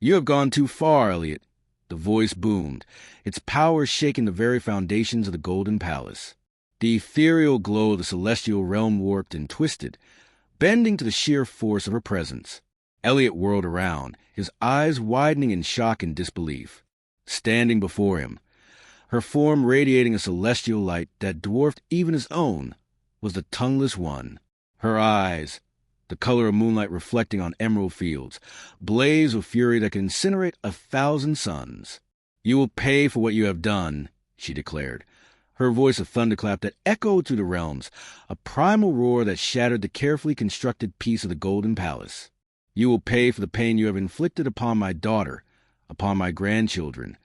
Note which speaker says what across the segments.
Speaker 1: "You have gone too far, Elliot," the voice boomed, its power shaking the very foundations of the Golden Palace. The ethereal glow of the celestial realm warped and twisted, bending to the sheer force of her presence. Elliot whirled around, his eyes widening in shock and disbelief. Standing before him, her form radiating a celestial light that dwarfed even his own, was the Tongueless One. Her eyes, the color of moonlight reflecting on emerald fields, blazed with fury that could incinerate 1,000 suns. "You will pay for what you have done," she declared, her voice a thunderclap that echoed through the realms, a primal roar that shattered the carefully constructed peace of the Golden Palace. "You will pay for the pain you have inflicted upon my daughter, upon my grandchildren."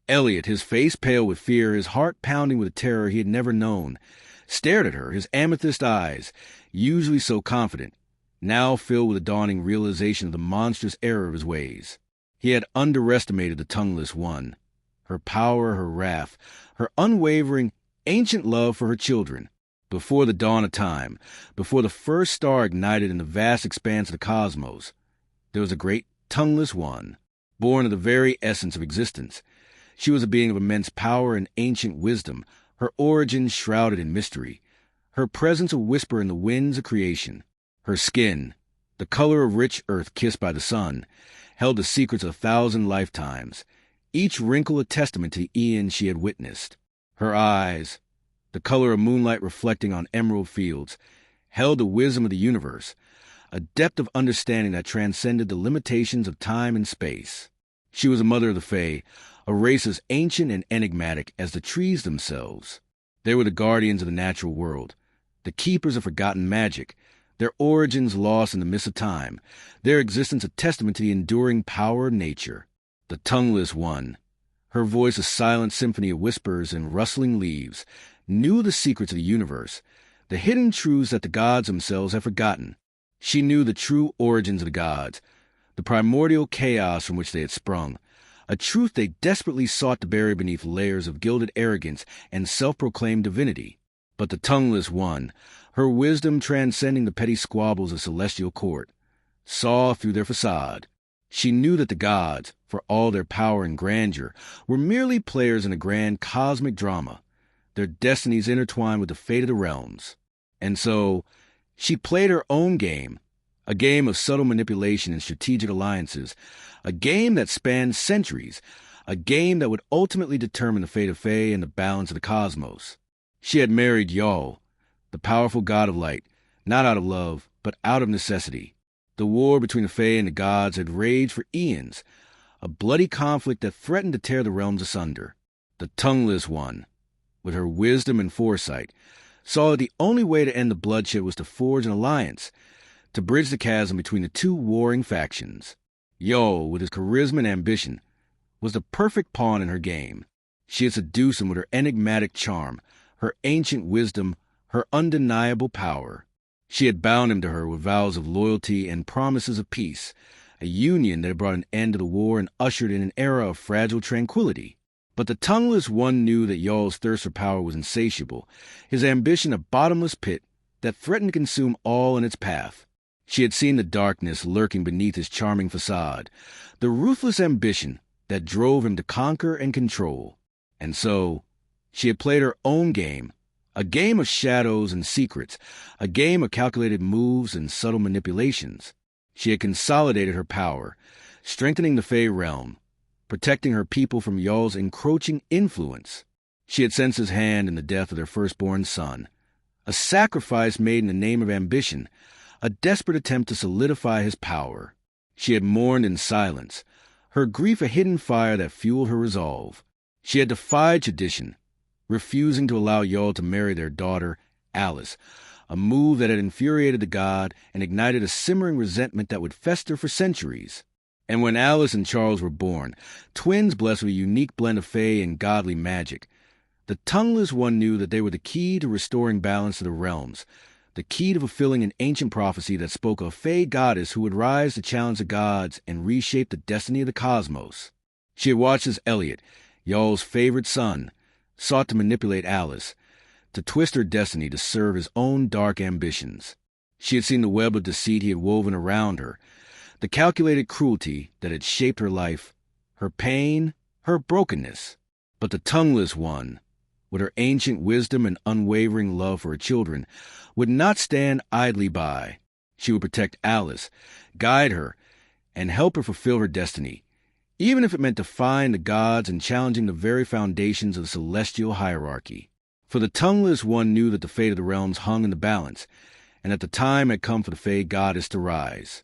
Speaker 1: Elliot, his face pale with fear, his heart pounding with a terror he had never known, stared at her, his amethyst eyes, usually so confident, now filled with a dawning realization of the monstrous error of his ways. He had underestimated the Tongueless One, her power, her wrath, her unwavering, ancient love for her children. Before the dawn of time, before the first star ignited in the vast expanse of the cosmos, there was a great Tongueless One, born of the very essence of existence. She was a being of immense power and ancient wisdom, her origins shrouded in mystery, her presence a whisper in the winds of creation. Her skin, the color of rich earth kissed by the sun, held the secrets of 1,000 lifetimes, each wrinkle a testament to the eons she had witnessed. Her eyes, the color of moonlight reflecting on emerald fields, held the wisdom of the universe, a depth of understanding that transcended the limitations of time and space. She was a mother of the Faye, a race as ancient and enigmatic as the trees themselves. They were the guardians of the natural world, the keepers of forgotten magic, their origins lost in the mist of time, their existence a testament to the enduring power of nature. The Tongueless One, her voice a silent symphony of whispers and rustling leaves, knew the secrets of the universe, the hidden truths that the gods themselves had forgotten. She knew the true origins of the gods, the primordial chaos from which they had sprung, a truth they desperately sought to bury beneath layers of gilded arrogance and self-proclaimed divinity. But the Tongueless One, her wisdom transcending the petty squabbles of celestial court, saw through their facade. She knew that the gods, for all their power and grandeur, were merely players in a grand cosmic drama, their destinies intertwined with the fate of the realms. And so, she played her own game, a game of subtle manipulation and strategic alliances, a game that spanned centuries, a game that would ultimately determine the fate of Faye and the balance of the cosmos. She had married Yol, the powerful god of light, not out of love, but out of necessity. The war between the Fae and the gods had raged for eons, a bloody conflict that threatened to tear the realms asunder. The Tongueless One, with her wisdom and foresight, saw that the only way to end the bloodshed was to forge an alliance, to bridge the chasm between the two warring factions. Yol, with his charisma and ambition, was the perfect pawn in her game. She had seduced him with her enigmatic charm, her ancient wisdom, her undeniable power. She had bound him to her with vows of loyalty and promises of peace, a union that had brought an end to the war and ushered in an era of fragile tranquility. But the Tongueless One knew that Yol's thirst for power was insatiable, his ambition a bottomless pit that threatened to consume all in its path. She had seen the darkness lurking beneath his charming facade, the ruthless ambition that drove him to conquer and control. And so, she had played her own game, a game of shadows and secrets, a game of calculated moves and subtle manipulations. She had consolidated her power, strengthening the Fae realm, protecting her people from Yol's encroaching influence. She had sensed his hand in the death of their firstborn son, a sacrifice made in the name of ambition, a desperate attempt to solidify his power. She had mourned in silence, her grief a hidden fire that fueled her resolve. She had defied tradition, refusing to allow Yol to marry their daughter, Alice, a move that had infuriated the god and ignited a simmering resentment that would fester for centuries. And when Alice and Charles were born, twins blessed with a unique blend of fae and godly magic, the Tongueless One knew that they were the key to restoring balance to the realms, the key to fulfilling an ancient prophecy that spoke of a fae goddess who would rise to challenge the gods and reshape the destiny of the cosmos. She had watched as Elliot, Yol's favorite son, sought to manipulate Alice, to twist her destiny to serve his own dark ambitions. She had seen the web of deceit he had woven around her, the calculated cruelty that had shaped her life, her pain, her brokenness. But the Tongueless One, with her ancient wisdom and unwavering love for her children, would not stand idly by. She would protect Alice, guide her, and help her fulfill her destiny, even if it meant defying the gods and challenging the very foundations of the celestial hierarchy. For the Tongueless One knew that the fate of the realms hung in the balance, and that the time had come for the Fae goddess to rise.